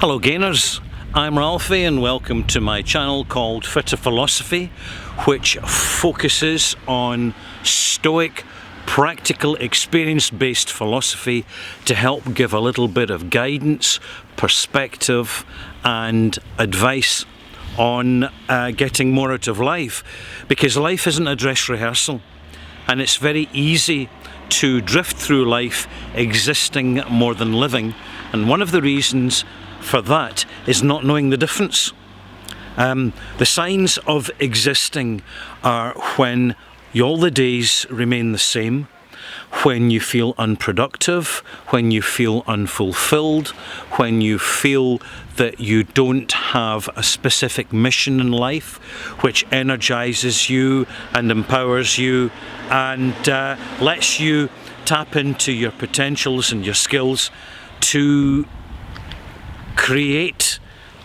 Hello gainers, I'm Ralphie and welcome to my channel called Fitter Philosophy, which focuses on stoic, practical, experience-based philosophy to help give a little bit of guidance, perspective and advice on getting more out of life, because life isn't a dress rehearsal and it's very easy to drift through life existing more than living, and one of the reasons for that is not knowing the difference. The signs of existing are when all the days remain the same, when you feel unproductive, when you feel unfulfilled, when you feel that you don't have a specific mission in life which energizes you and empowers you and lets you tap into your potentials and your skills to create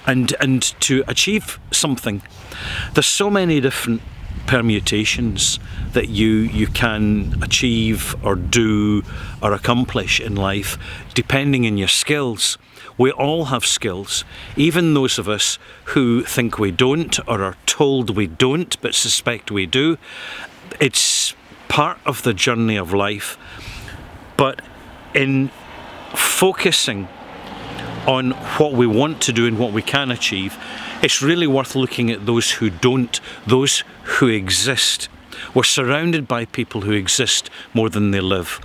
and to achieve something. There's so many different permutations that you can achieve or do or accomplish in life depending on your skills. We all have skills, even those of us who think we don't or are told we don't but suspect we do. It's part of the journey of life, but in focusing on what we want to do and what we can achieve, it's really worth looking at those who don't, those who exist. We're surrounded by people who exist more than they live.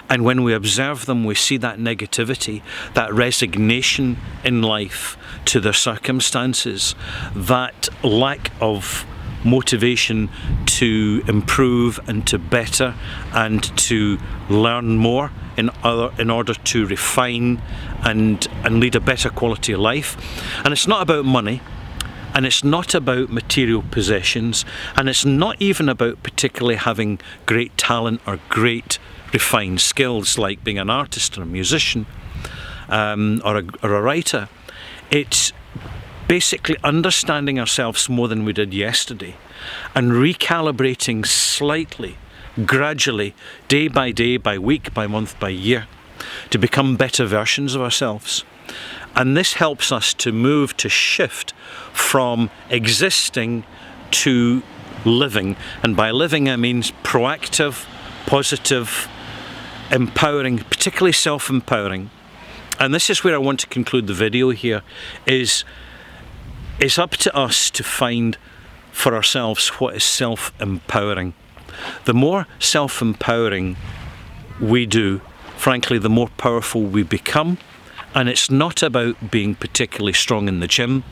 And when we observe them, we see that negativity, that resignation in life to their circumstances, that lack of motivation to improve and to better and to learn more in order to refine and lead a better quality of life. And it's not about money, and it's not about material possessions, and it's not even about particularly having great talent or great refined skills like being an artist or a musician or a writer. It's basically understanding ourselves more than we did yesterday and recalibrating slightly, gradually, day by week, by month, by year, to become better versions of ourselves. And this helps us to shift from existing to living. And by living I mean proactive, positive, empowering, particularly self-empowering. And this is where I want to conclude the video here, is it's up to us to find for ourselves what is self-empowering. The more self-empowering we do, frankly, the more powerful we become. And it's not about being particularly strong in the gym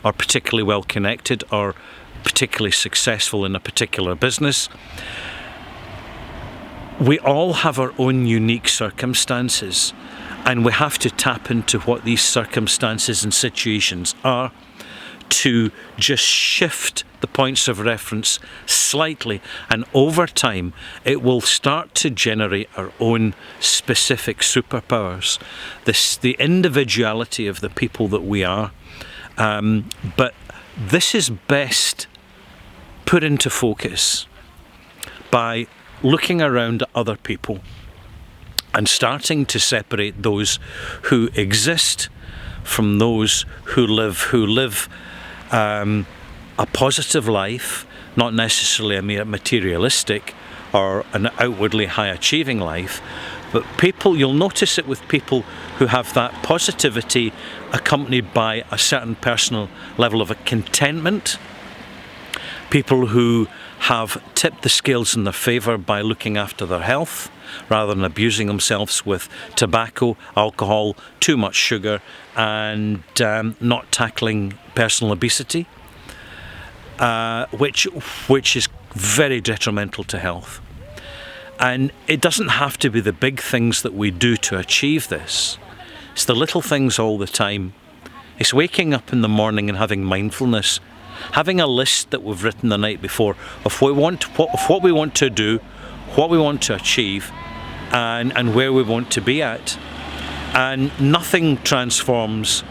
or particularly well connected or particularly successful in a particular business. We all have our own unique circumstances, and we have to tap into what these circumstances and situations are to just shift the points of reference slightly, and over time it will start to generate our own specific superpowers, the individuality of the people that we are. But this is best put into focus by looking around at other people and starting to separate those who exist from those who live a positive life, not necessarily a mere materialistic or an outwardly high achieving life, but people, you'll notice it with people who have that positivity accompanied by a certain personal level of a contentment, people who have tipped the scales in their favour by looking after their health rather than abusing themselves with tobacco, alcohol, too much sugar and not tackling personal obesity, which is very detrimental to health. And it doesn't have to be the big things that we do to achieve this. It's the little things all the time. It's waking up in the morning and having mindfulness, having a list that we've written the night before of what we want to do, what we want to achieve, and where we want to be at. And nothing transforms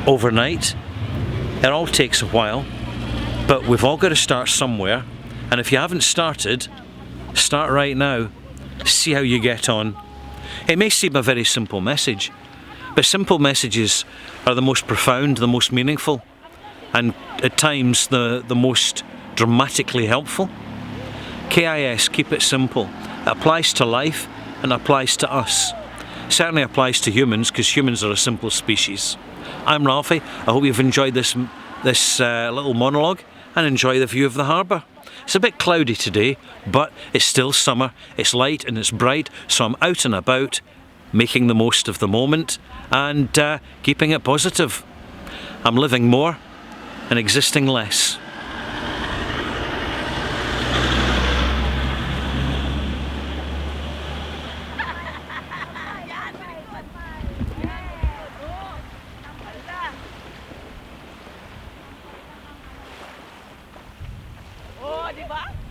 overnight. It all takes a while, but we've all got to start somewhere. And if you haven't started, start right now. See how you get on. It may seem a very simple message, But simple messages are the most profound, the most meaningful, and at times the most dramatically helpful. KIS, keep it simple. It applies to life and applies to us. Certainly applies to humans, because humans are a simple species. I'm Ralphie. I hope you've enjoyed this little monologue and enjoy the view of the harbour. It's a bit cloudy today, but it's still summer. It's light and it's bright, so I'm out and about, making the most of the moment and keeping it positive. I'm living more and existing less. Oh, di ba?